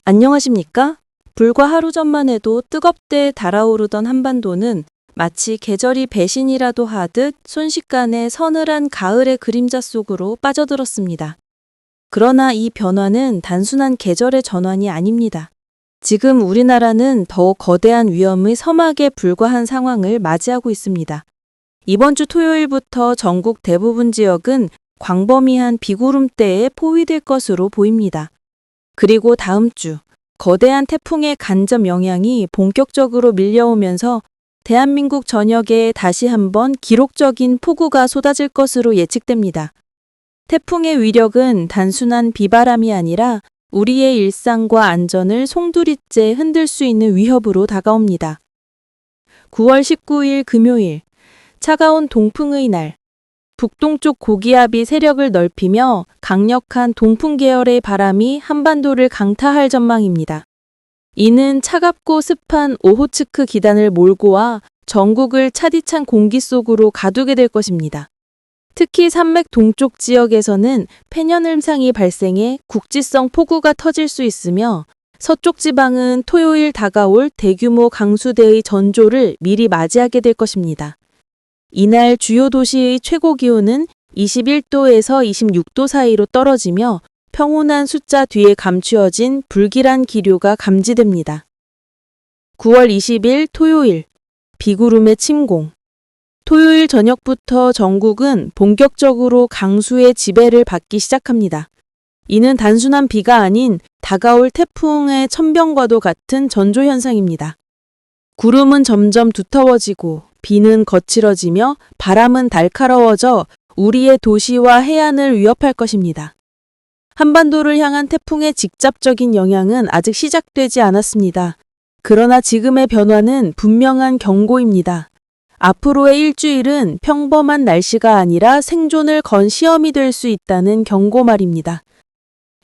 안녕하십니까? 불과 하루 전만 해도 뜨겁게 달아오르던 한반도는 마치 계절이 배신이라도 하듯 순식간에 서늘한 가을의 그림자 속으로 빠져들었습니다. 그러나 이 변화는 단순한 계절의 전환이 아닙니다. 지금 우리나라는 더욱 거대한 위험의 서막에 불과한 상황을 맞이하고 있습니다. 이번 주 토요일부터 전국 대부분 지역은 광범위한 비구름대에 포위될 것으로 보입니다. 그리고 다음 주 거대한 태풍의 간접 영향이 본격적으로 밀려오면서 대한민국 전역에 다시 한번 기록적인 폭우가 쏟아질 것으로 예측됩니다. 태풍의 위력은 단순한 비바람이 아니라 우리의 일상과 안전을 송두리째 흔들 수 있는 위협으로 다가옵니다. 9월 19일 금요일, 차가운 동풍의 날. 북동쪽 고기압이 세력을 넓히며 강력한 동풍 계열의 바람이 한반도를 강타할 전망입니다. 이는 차갑고 습한 오호츠크 기단을 몰고 와 전국을 차디찬 공기 속으로 가두게 될 것입니다. 특히 산맥 동쪽 지역에서는 폐년음상이 발생해 국지성 폭우가 터질 수 있으며 서쪽 지방은 토요일 다가올 대규모 강수대의 전조를 미리 맞이하게 될 것입니다. 이날 주요 도시의 최고 기온은 21도에서 26도 사이로 떨어지며 평온한 숫자 뒤에 감추어진 불길한 기류가 감지됩니다. 9월 20일 토요일, 비구름의 침공. 토요일 저녁부터 전국은 본격적으로 강수의 지배를 받기 시작합니다. 이는 단순한 비가 아닌 다가올 태풍의 천병과도 같은 전조 현상입니다. 구름은 점점 두터워지고 비는 거칠어지며 바람은 날카로워져 우리의 도시와 해안을 위협할 것입니다. 한반도를 향한 태풍의 직접적인 영향은 아직 시작되지 않았습니다. 그러나 지금의 변화는 분명한 경고입니다. 앞으로의 일주일은 평범한 날씨가 아니라 생존을 건 시험이 될 수 있다는 경고 말입니다.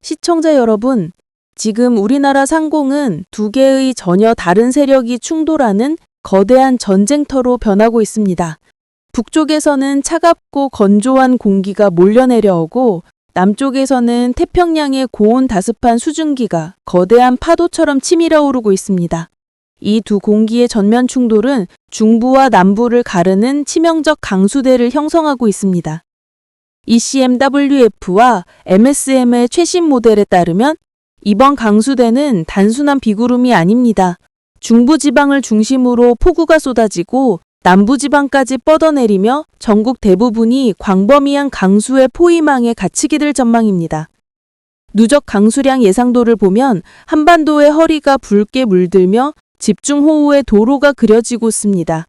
시청자 여러분, 지금 우리나라 상공은 두 개의 전혀 다른 세력이 충돌하는 거대한 전쟁터로 변하고 있습니다. 북쪽에서는 차갑고 건조한 공기가 몰려 내려오고 남쪽에서는 태평양의 고온다습한 수증기가 거대한 파도처럼 치밀어 오르고 있습니다. 이 두 공기의 전면 충돌은 중부와 남부를 가르는 치명적 강수대를 형성하고 있습니다. ECMWF와 MSM의 최신 모델에 따르면 이번 강수대는 단순한 비구름이 아닙니다. 중부지방을 중심으로 폭우가 쏟아지고 남부지방까지 뻗어내리며 전국 대부분이 광범위한 강수의 포위망에 갇히게 될 전망입니다. 누적 강수량 예상도를 보면 한반도의 허리가 붉게 물들며 집중호우의 도로가 그려지고 있습니다.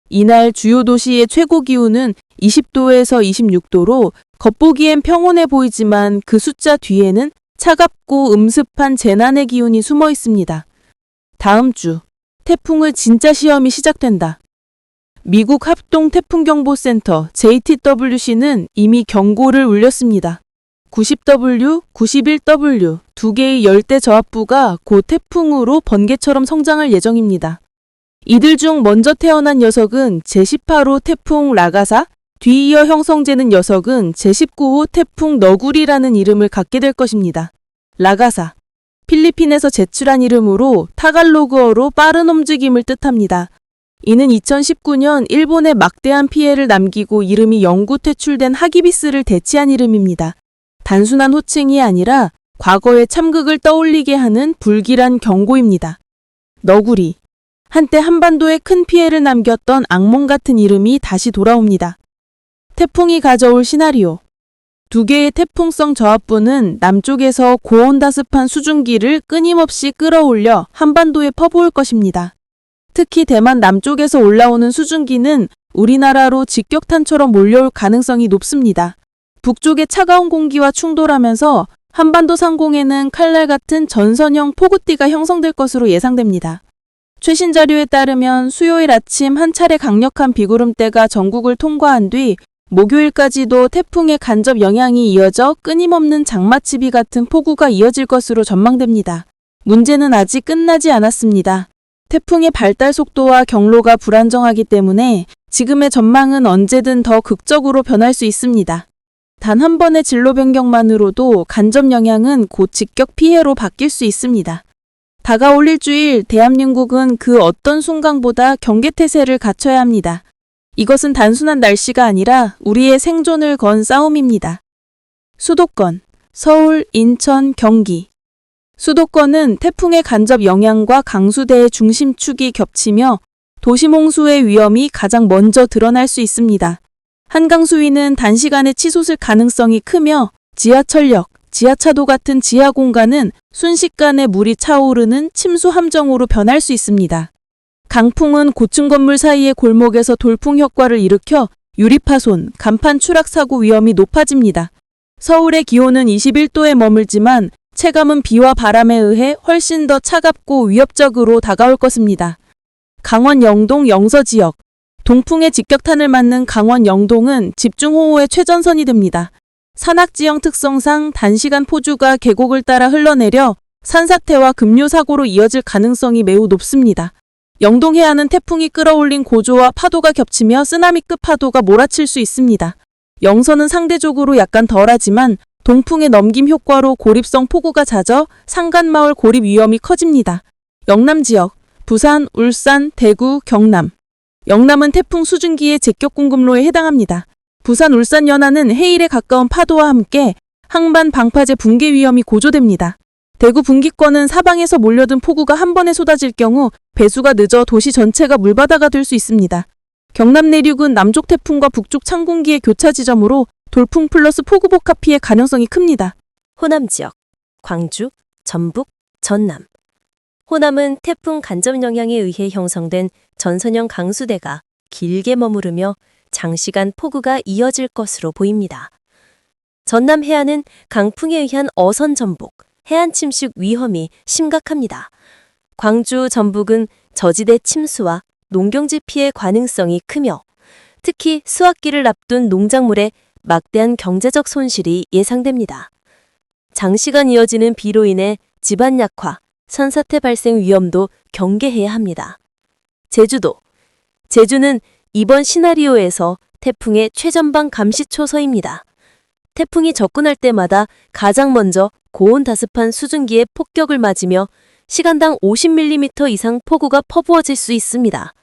이날 주요 도시의 최고 기온은 20도에서 26도로 겉보기엔 평온해 보이지만 그 숫자 뒤에는 차갑고 음습한 재난의 기운이 숨어 있습니다. 다음 주, 태풍의 진짜 시험이 시작된다. 미국 합동태풍경보센터 JTWC는 이미 경고를 울렸습니다. 90W, 91W 두 개의 열대 저압부가 곧 태풍으로 번개처럼 성장할 예정입니다. 이들 중 먼저 태어난 녀석은 제18호 태풍 라가사, 뒤이어 형성되는 녀석은 제19호 태풍 너구리라는 이름을 갖게 될 것입니다. 라가사, 필리핀에서 제출한 이름으로 타갈로그어로 빠른 움직임을 뜻합니다. 이는 2019년 일본에 막대한 피해를 남기고 이름이 영구 퇴출된 하기비스를 대체한 이름입니다. 단순한 호칭이 아니라 과거의 참극을 떠올리게 하는 불길한 경고입니다. 너구리, 한때 한반도에 큰 피해를 남겼던 악몽 같은 이름이 다시 돌아옵니다. 태풍이 가져올 시나리오. 두 개의 태풍성 저압부는 남쪽에서 고온다습한 수증기를 끊임없이 끌어올려 한반도에 퍼부을 것입니다. 특히 대만 남쪽에서 올라오는 수증기는 우리나라로 직격탄처럼 몰려올 가능성이 높습니다. 북쪽의 차가운 공기와 충돌하면서 한반도 상공에는 칼날 같은 전선형 폭우띠가 형성될 것으로 예상됩니다. 최신 자료에 따르면 수요일 아침 한 차례 강력한 비구름대가 전국을 통과한 뒤 목요일까지도 태풍의 간접 영향이 이어져 끊임없는 장마치비 같은 폭우가 이어질 것으로 전망됩니다. 문제는 아직 끝나지 않았습니다. 태풍의 발달 속도와 경로가 불안정하기 때문에 지금의 전망은 언제든 더 극적으로 변할 수 있습니다. 단 한 번의 진로 변경만으로도 간접 영향은 곧 직격 피해로 바뀔 수 있습니다. 다가올 일주일 대한민국은 그 어떤 순간보다 경계태세를 갖춰야 합니다. 이것은 단순한 날씨가 아니라 우리의 생존을 건 싸움입니다. 수도권, 서울, 인천, 경기. 수도권은 태풍의 간접 영향과 강수대의 중심축이 겹치며 도시몽수의 위험이 가장 먼저 드러날 수 있습니다. 한강 수위는 단시간에 치솟을 가능성이 크며 지하철역, 지하차도 같은 지하 공간은 순식간에 물이 차오르는 침수 함정으로 변할 수 있습니다. 강풍은 고층 건물 사이의 골목에서 돌풍 효과를 일으켜 유리 파손, 간판 추락 사고 위험이 높아집니다. 서울의 기온은 21도에 머물지만 체감은 비와 바람에 의해 훨씬 더 차갑고 위협적으로 다가올 것입니다. 강원 영동 영서 지역. 동풍의 직격탄을 맞는 강원 영동은 집중호우의 최전선이 됩니다. 산악지형 특성상 단시간 포주가 계곡을 따라 흘러내려 산사태와 급류사고로 이어질 가능성이 매우 높습니다. 영동 해안은 태풍이 끌어올린 고조와 파도가 겹치며 쓰나미급 파도가 몰아칠 수 있습니다. 영서는 상대적으로 약간 덜하지만 동풍의 넘김 효과로 고립성 폭우가 잦아 상간마을 고립 위험이 커집니다. 영남 지역, 부산, 울산, 대구, 경남. 영남은 태풍 수증기의 제격 공급로에 해당합니다. 부산, 울산 연안은 해일에 가까운 파도와 함께 항반 방파제 붕괴 위험이 고조됩니다. 대구 분기권은 사방에서 몰려든 폭우가 한 번에 쏟아질 경우 배수가 늦어 도시 전체가 물바다가 될 수 있습니다. 경남 내륙은 남쪽 태풍과 북쪽 찬 공기의 교차 지점으로 돌풍 플러스 폭우 복합 피해 가능성이 큽니다. 호남 지역, 광주, 전북, 전남. 호남은 태풍 간접 영향에 의해 형성된 전선형 강수대가 길게 머무르며 장시간 폭우가 이어질 것으로 보입니다. 전남 해안은 강풍에 의한 어선 전복, 해안 침식 위험이 심각합니다. 광주, 전북은 저지대 침수와 농경지 피해 가능성이 크며 특히 수확기를 앞둔 농작물에 막대한 경제적 손실이 예상됩니다. 장시간 이어지는 비로 인해 집안 약화, 산사태 발생 위험도 경계해야 합니다. 제주도. 제주는 이번 시나리오에서 태풍의 최전방 감시초소입니다. 태풍이 접근할 때마다 가장 먼저 고온다습한 수증기의 폭격을 맞으며 시간당 50mm 이상 폭우가 퍼부어질 수 있습니다.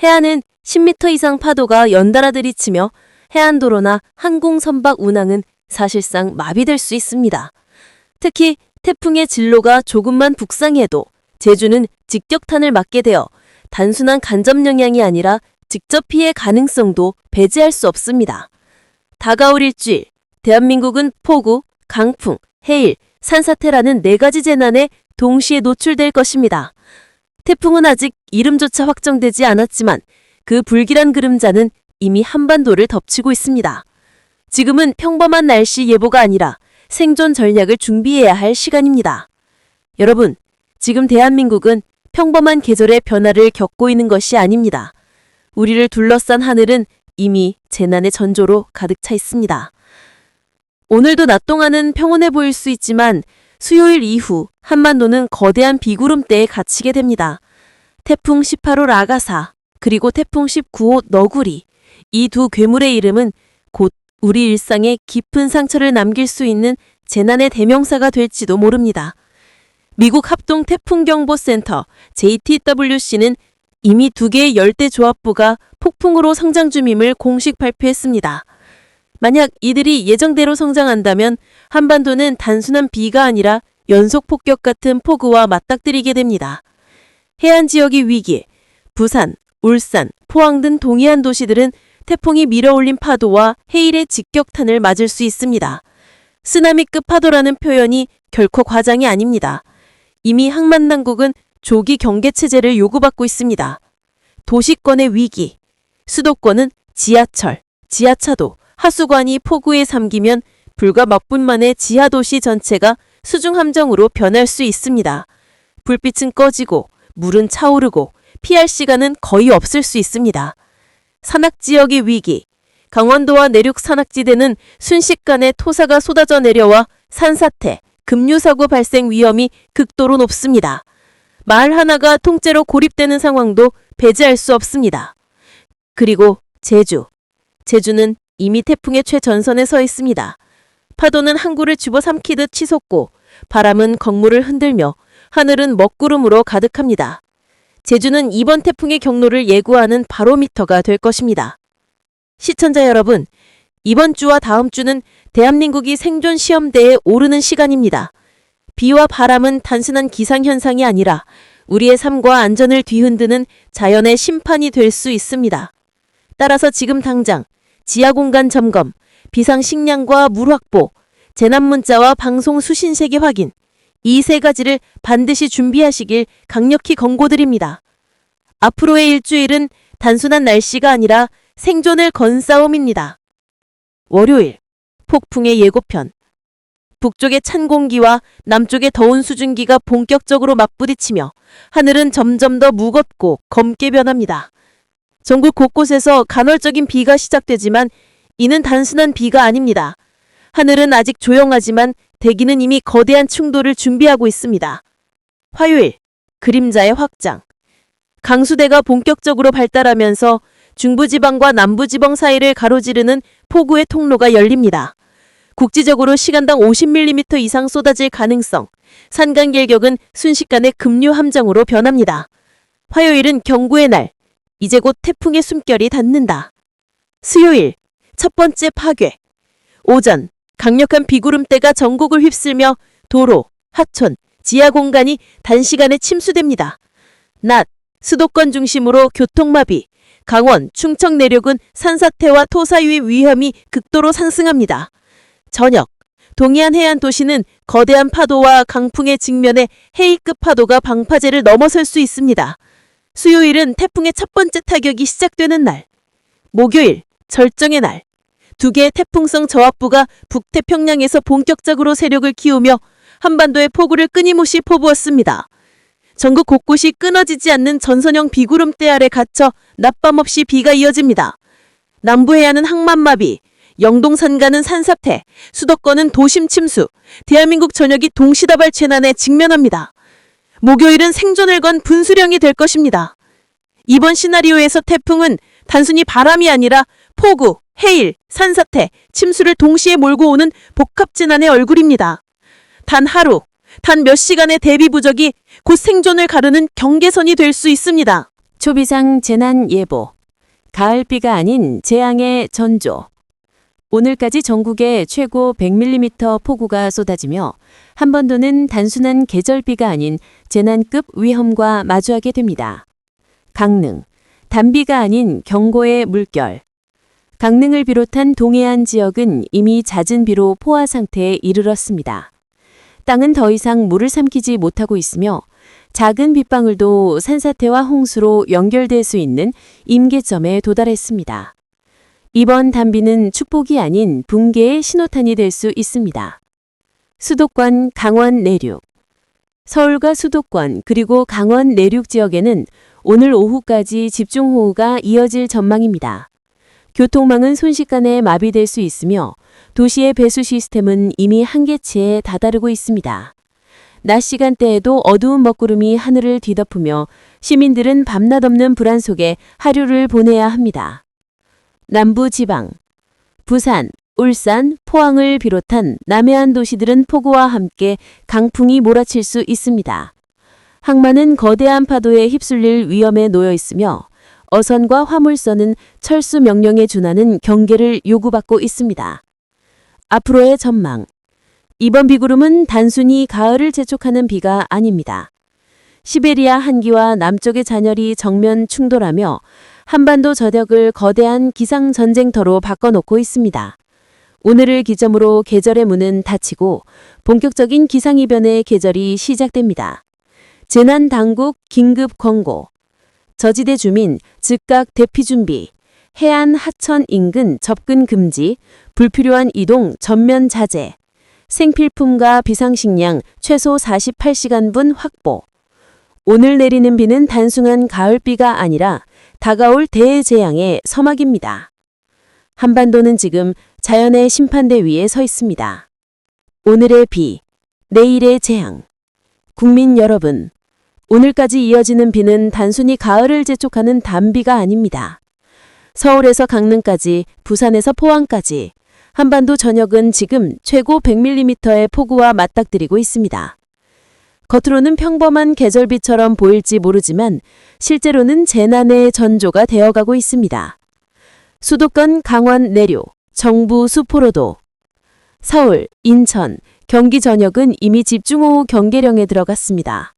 해안은 10m 이상 파도가 연달아 들이치며 해안도로나 항공선박 운항은 사실상 마비될 수 있습니다. 특히 태풍의 진로가 조금만 북상해도 제주는 직격탄을 맞게 되어 단순한 간접 영향이 아니라 직접 피해 가능성도 배제할 수 없습니다. 다가올 일주일, 대한민국은 폭우, 강풍, 해일, 산사태라는 4가지 재난에 동시에 노출될 것입니다. 태풍은 아직 이름조차 확정되지 않았지만 그 불길한 그림자는 이미 한반도를 덮치고 있습니다. 지금은 평범한 날씨 예보가 아니라 생존 전략을 준비해야 할 시간입니다. 여러분, 지금 대한민국은 평범한 계절의 변화를 겪고 있는 것이 아닙니다. 우리를 둘러싼 하늘은 이미 재난의 전조로 가득 차 있습니다. 오늘도 낮 동안은 평온해 보일 수 있지만 수요일 이후 한반도는 거대한 비구름대에 갇히게 됩니다. 태풍 18호 라가사, 그리고 태풍 19호 너구리, 이 두 괴물의 이름은 곧 우리 일상에 깊은 상처를 남길 수 있는 재난의 대명사가 될지도 모릅니다. 미국 합동태풍경보센터 JTWC는 이미 2개의 열대조합부가 폭풍으로 성장 중임을 공식 발표했습니다. 만약 이들이 예정대로 성장한다면 한반도는 단순한 비가 아니라 연속 폭격 같은 폭우와 맞닥뜨리게 됩니다. 해안 지역의 위기, 부산, 울산, 포항 등 동해안 도시들은 태풍이 밀어올린 파도와 해일의 직격탄을 맞을 수 있습니다. 쓰나미급 파도라는 표현이 결코 과장이 아닙니다. 이미 항만당국은 조기 경계체제를 요구받고 있습니다. 도시권의 위기, 수도권은 지하철, 지하차도, 하수관이 폭우에 잠기면 불과 몇 분 만에 지하도시 전체가 수중함정으로 변할 수 있습니다. 불빛은 꺼지고 물은 차오르고 피할 시간은 거의 없을 수 있습니다. 산악지역의 위기, 강원도와 내륙 산악지대는 순식간에 토사가 쏟아져 내려와 산사태, 급류사고 발생 위험이 극도로 높습니다. 마을 하나가 통째로 고립되는 상황도 배제할 수 없습니다. 그리고 제주는 이미 태풍의 최전선에 서 있습니다. 파도는 항구를 집어삼키듯 치솟고 바람은 건물을 흔들며 하늘은 먹구름으로 가득합니다. 제주는 이번 태풍의 경로를 예고하는 바로미터가 될 것입니다. 시청자 여러분, 이번 주와 다음 주는 대한민국이 생존 시험대에 오르는 시간입니다. 비와 바람은 단순한 기상현상이 아니라 우리의 삶과 안전을 뒤흔드는 자연의 심판이 될 수 있습니다. 따라서 지금 당장 지하공간 점검, 비상식량과 물 확보, 재난문자와 방송 수신세계 확인, 이 세 가지를 반드시 준비하시길 강력히 권고드립니다. 앞으로의 일주일은 단순한 날씨가 아니라 생존을 건 싸움입니다. 월요일, 폭풍의 예고편. 북쪽의 찬 공기와 남쪽의 더운 수증기가 본격적으로 맞부딪히며 하늘은 점점 더 무겁고 검게 변합니다. 전국 곳곳에서 간헐적인 비가 시작되지만 이는 단순한 비가 아닙니다. 하늘은 아직 조용하지만 대기는 이미 거대한 충돌을 준비하고 있습니다. 화요일, 그림자의 확장. 강수대가 본격적으로 발달하면서 중부지방과 남부지방 사이를 가로지르는 폭우의 통로가 열립니다. 국지적으로 시간당 50mm 이상 쏟아질 가능성, 산간길격은 순식간에 급류 함정으로 변합니다. 화요일은 경고의 날, 이제 곧 태풍의 숨결이 닿는다. 수요일, 첫 번째 파괴. 오전, 강력한 비구름대가 전국을 휩쓸며 도로, 하천, 지하 공간이 단시간에 침수됩니다. 낮, 수도권 중심으로 교통마비, 강원, 충청 내륙은 산사태와 토사유의 위험이 극도로 상승합니다. 저녁, 동해안 해안 도시는 거대한 파도와 강풍에 직면해 해이급 파도가 방파제를 넘어설 수 있습니다. 수요일은 태풍의 첫 번째 타격이 시작되는 날. 목요일, 절정의 날. 두 개의 태풍성 저압부가 북태평양에서 본격적으로 세력을 키우며 한반도의 폭우를 끊임없이 퍼부었습니다. 전국 곳곳이 끊어지지 않는 전선형 비구름대 아래 갇혀 낮밤 없이 비가 이어집니다. 남부 해안은 항만마비, 영동 산간은 산사태, 수도권은 도심 침수, 대한민국 전역이 동시다발 재난에 직면합니다. 목요일은 생존을 건 분수령이 될 것입니다. 이번 시나리오에서 태풍은 단순히 바람이 아니라 폭우, 해일, 산사태, 침수를 동시에 몰고 오는 복합재난의 얼굴입니다. 단 하루, 단 몇 시간의 대비 부족이 곧 생존을 가르는 경계선이 될 수 있습니다. 초비상 재난 예보. 가을비가 아닌 재앙의 전조. 오늘까지 전국에 최고 100mm 폭우가 쏟아지며 한반도는 단순한 계절비가 아닌 재난급 위험과 마주하게 됩니다. 강릉, 단비가 아닌 경고의 물결. 강릉을 비롯한 동해안 지역은 이미 잦은 비로 포화 상태에 이르렀습니다. 땅은 더 이상 물을 삼키지 못하고 있으며 작은 빗방울도 산사태와 홍수로 연결될 수 있는 임계점에 도달했습니다. 이번 단비는 축복이 아닌 붕괴의 신호탄이 될 수 있습니다. 수도권, 강원 내륙. 서울과 수도권 그리고 강원 내륙 지역에는 오늘 오후까지 집중호우가 이어질 전망입니다. 교통망은 순식간에 마비될 수 있으며 도시의 배수 시스템은 이미 한계치에 다다르고 있습니다. 낮 시간대에도 어두운 먹구름이 하늘을 뒤덮으며 시민들은 밤낮 없는 불안 속에 하루를 보내야 합니다. 남부 지방, 부산, 울산, 포항을 비롯한 남해안 도시들은 폭우와 함께 강풍이 몰아칠 수 있습니다. 항만은 거대한 파도에 휩쓸릴 위험에 놓여 있으며 어선과 화물선은 철수 명령에 준하는 경계를 요구받고 있습니다. 앞으로의 전망. 이번 비구름은 단순히 가을을 재촉하는 비가 아닙니다. 시베리아 한기와 남쪽의 잔열이 정면 충돌하며 한반도 저력을 거대한 기상전쟁터로 바꿔놓고 있습니다. 오늘을 기점으로 계절의 문은 닫히고 본격적인 기상이변의 계절이 시작됩니다. 재난당국 긴급 권고. 저지대 주민 즉각 대피 준비. 해안 하천 인근 접근 금지. 불필요한 이동 전면 자제. 생필품과 비상식량 최소 48시간분 확보. 오늘 내리는 비는 단순한 가을비가 아니라 다가올 대재앙의 서막입니다. 한반도는 지금 자연의 심판대 위에 서 있습니다. 오늘의 비, 내일의 재앙. 국민 여러분, 오늘까지 이어지는 비는 단순히 가을을 재촉하는 단비가 아닙니다. 서울에서 강릉까지, 부산에서 포항까지 한반도 전역은 지금 최고 100mm의 폭우와 맞닥뜨리고 있습니다. 겉으로는 평범한 계절비처럼 보일지 모르지만 실제로는 재난의 전조가 되어가고 있습니다. 수도권 강원 내륙, 정부 수포로도, 서울, 인천, 경기 전역은 이미 집중호우 경계령에 들어갔습니다.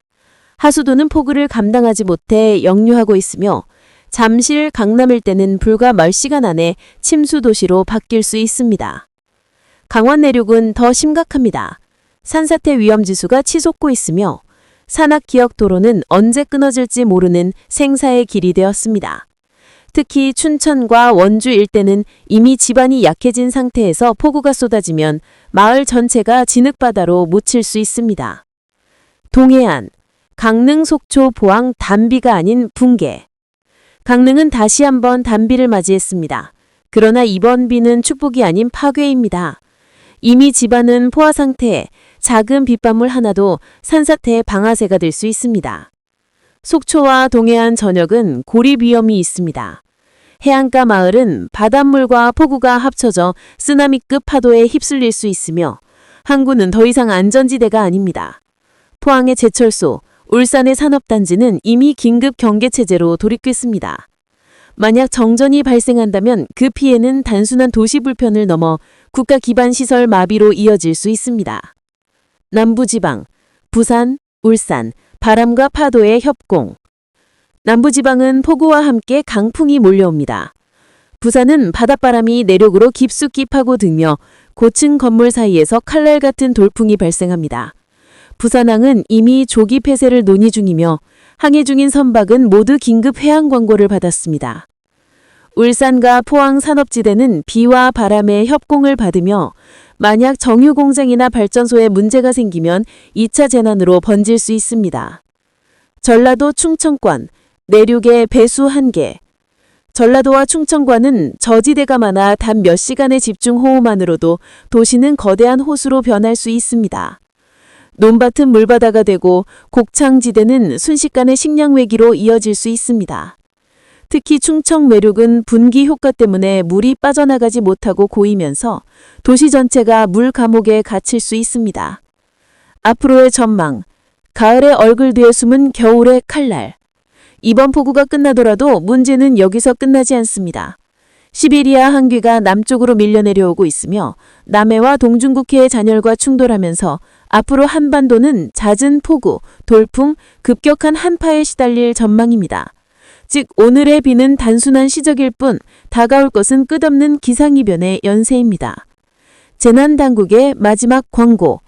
하수도는 폭우를 감당하지 못해 역류하고 있으며 잠실, 강남 일대는 불과 몇 시간 안에 침수도시로 바뀔 수 있습니다. 강원 내륙은 더 심각합니다. 산사태 위험지수가 치솟고 있으며 산악기역도로는 언제 끊어질지 모르는 생사의 길이 되었습니다. 특히 춘천과 원주 일대는 이미 지반이 약해진 상태에서 폭우가 쏟아지면 마을 전체가 진흙바다로 묻힐 수 있습니다. 동해안, 강릉, 속초, 포항 단비가 아닌 붕괴. 강릉은 다시 한번 단비를 맞이했습니다. 그러나 이번 비는 축복이 아닌 파괴입니다. 이미 지반은 포화 상태에 작은 빗방울 하나도 산사태의 방아쇠가 될 수 있습니다. 속초와 동해안 전역은 고립 위험이 있습니다. 해안가 마을은 바닷물과 폭우가 합쳐져 쓰나미급 파도에 휩쓸릴 수 있으며 항구는 더 이상 안전지대가 아닙니다. 포항의 제철소, 울산의 산업단지는 이미 긴급 경계체제로 돌입했습니다. 만약 정전이 발생한다면 그 피해는 단순한 도시 불편을 넘어 국가 기반 시설 마비로 이어질 수 있습니다. 남부지방, 부산, 울산, 바람과 파도의 협공. 남부지방은 폭우와 함께 강풍이 몰려옵니다. 부산은 바닷바람이 내륙으로 깊숙이 파고들며 고층 건물 사이에서 칼날 같은 돌풍이 발생합니다. 부산항은 이미 조기 폐쇄를 논의 중이며 항해 중인 선박은 모두 긴급 해양 광고를 받았습니다. 울산과 포항 산업지대는 비와 바람의 협공을 받으며 만약 정유공장이나 발전소에 문제가 생기면 2차 재난으로 번질 수 있습니다. 전라도 충청권, 내륙의 배수 한계. 전라도와 충청권은 저지대가 많아 단 몇 시간의 집중호우만으로도 도시는 거대한 호수로 변할 수 있습니다. 논밭은 물바다가 되고 곡창지대는 순식간에 식량외기로 이어질 수 있습니다. 특히 충청 내륙은 분기 효과 때문에 물이 빠져나가지 못하고 고이면서 도시 전체가 물 감옥에 갇힐 수 있습니다. 앞으로의 전망, 가을의 얼굴 뒤에 숨은 겨울의 칼날. 이번 폭우가 끝나더라도 문제는 여기서 끝나지 않습니다. 시베리아 한귀가 남쪽으로 밀려 내려오고 있으며 남해와 동중국해의 잔열과 충돌하면서 앞으로 한반도는 잦은 폭우, 돌풍, 급격한 한파에 시달릴 전망입니다. 즉 오늘의 비는 단순한 시적일 뿐 다가올 것은 끝없는 기상이변의 연세입니다. 재난당국의 마지막 광고.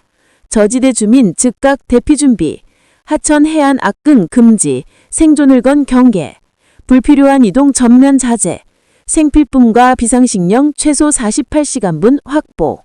저지대 주민 즉각 대피 준비. 하천 해안 악근 금지. 생존을 건 경계. 불필요한 이동 전면 자제. 생필품과 비상식량 최소 48시간분 확보.